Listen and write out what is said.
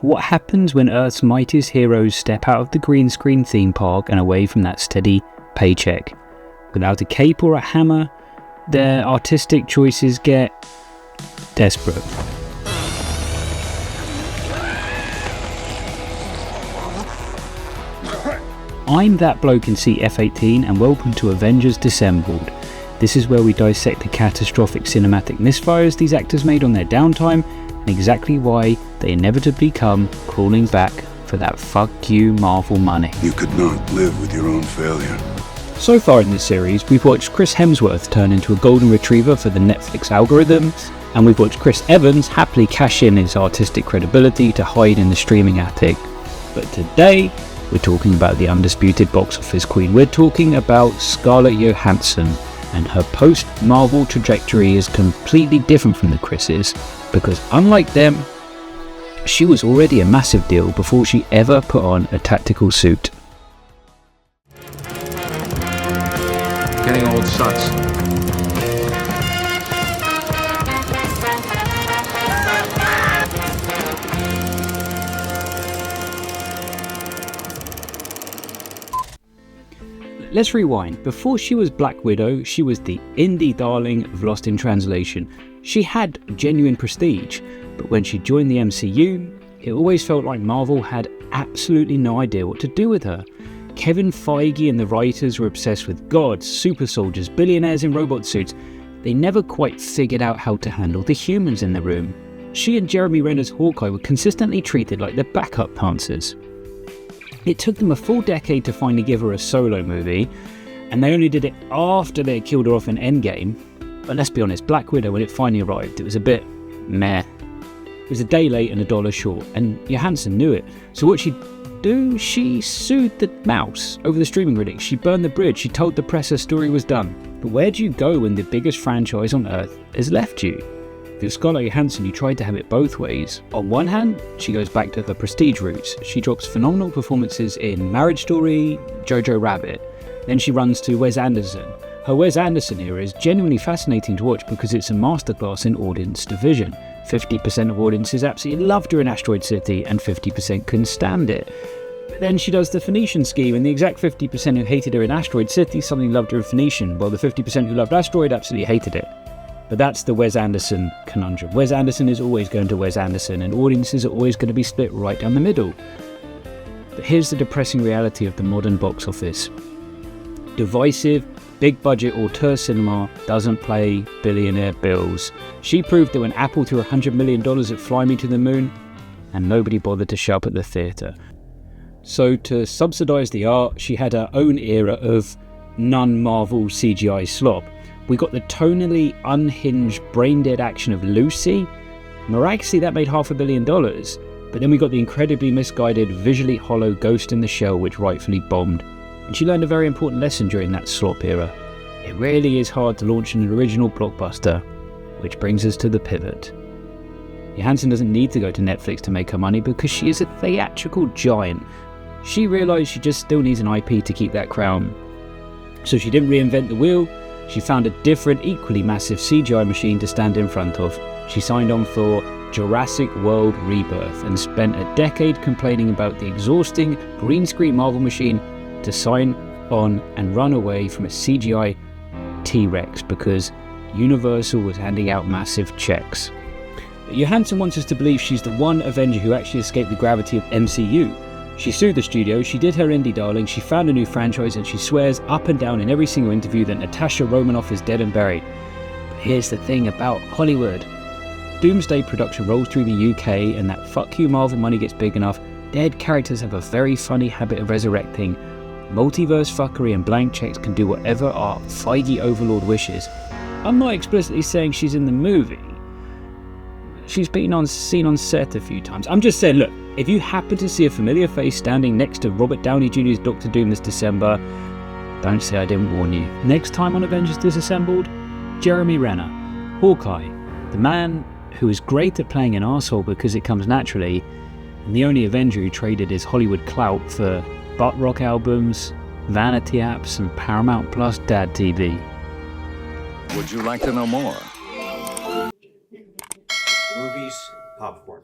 what happens when Earth's mightiest heroes step out of the green screen theme park and away from that steady paycheck. Without a cape or a hammer, their artistic choices get desperate. I'm that bloke in Seat F18 and welcome to Avengers Disassembled. This is where we dissect the catastrophic cinematic misfires these actors made on their downtime and exactly why they inevitably come crawling back for that fuck you Marvel money. You could not live with your own failure. So far in this series, we've watched Chris Hemsworth turn into a golden retriever for the Netflix algorithm, and we've watched Chris Evans happily cash in his artistic credibility to hide in the streaming attic. But today, we're talking about the undisputed box office queen. We're talking about Scarlett Johansson, and her post-Marvel trajectory is completely different from the Chris's, because unlike them, she was already a massive deal before she ever put on a tactical suit. Getting old sucks. Let's rewind. Before she was Black Widow, she was the indie darling of Lost in Translation. She had genuine prestige, but when she joined the MCU, it always felt like Marvel had absolutely no idea what to do with her. Kevin Feige and the writers were obsessed with gods, super soldiers, billionaires in robot suits. They never quite figured out how to handle the humans in the room. She and Jeremy Renner's Hawkeye were consistently treated like the backup dancers. It took them a full decade to finally give her a solo movie, and they only did it after they had killed her off in Endgame. But let's be honest, Black Widow, when it finally arrived, it was a bit meh. It was a day late and $1 short, and Johansson knew it. So what she'd do? She sued the mouse over the streaming critics. She burned the bridge. She told the press her story was done. But where do you go when the biggest franchise on earth has left you? If you're Scarlett Johansson, you tried to have it both ways. On one hand, she goes back to the prestige roots. She drops phenomenal performances in Marriage Story, Jojo Rabbit. Then she runs to Wes Anderson. Her Wes Anderson era is genuinely fascinating to watch because it's a masterclass in audience division. 50% of audiences absolutely loved her in Asteroid City and 50% couldn't stand it. But then she does the Phoenician scheme, and the exact 50% who hated her in Asteroid City suddenly loved her in Phoenician, while the 50% who loved Asteroid absolutely hated it. But that's the Wes Anderson conundrum. Wes Anderson is always going to Wes Anderson, and audiences are always going to be split right down the middle. But here's the depressing reality of the modern box office. Divisive, big-budget auteur cinema doesn't pay billionaire bills. She proved that when Apple threw $100 million at Fly Me to the Moon, and nobody bothered to show up at the theatre. So to subsidise the art, she had her own era of non-Marvel CGI slop. We got the tonally unhinged, brain-dead action of Lucy. Miraculously, that made $500 million. But then we got the incredibly misguided, visually hollow Ghost in the Shell, which rightfully bombed. And she learned a very important lesson during that slop era. It really is hard to launch an original blockbuster, which brings us to the pivot. Johansson doesn't need to go to Netflix to make her money because she is a theatrical giant. She realised she just still needs an IP to keep that crown. So she didn't reinvent the wheel. She found a different, equally massive CGI machine to stand in front of. She signed on for Jurassic World Rebirth and spent a decade complaining about the exhausting green screen Marvel machine to sign on and run away from a CGI T-Rex because Universal was handing out massive checks. But Johansson wants us to believe she's the one Avenger who actually escaped the gravity of MCU. She sued the studio, she did her indie darling, she found a new franchise, and she swears up and down in every single interview that Natasha Romanoff is dead and buried. But here's the thing about Hollywood. Doomsday production rolls through the UK, and that fuck you Marvel money gets big enough, dead characters have a very funny habit of resurrecting. Multiverse fuckery and blank checks can do whatever our Feige overlord wishes. I'm not explicitly saying she's in the movie. She's been seen on set a few times. I'm just saying, look, if you happen to see a familiar face standing next to Robert Downey Jr.'s Doctor Doom this December, don't say I didn't warn you. Next time on Avengers Disassembled, Jeremy Renner, Hawkeye, the man who is great at playing an arsehole because it comes naturally, and the only Avenger who traded his Hollywood clout for butt rock albums, vanity apps, and Paramount Plus dad TV. Would you like to know more? Movies, popcorn.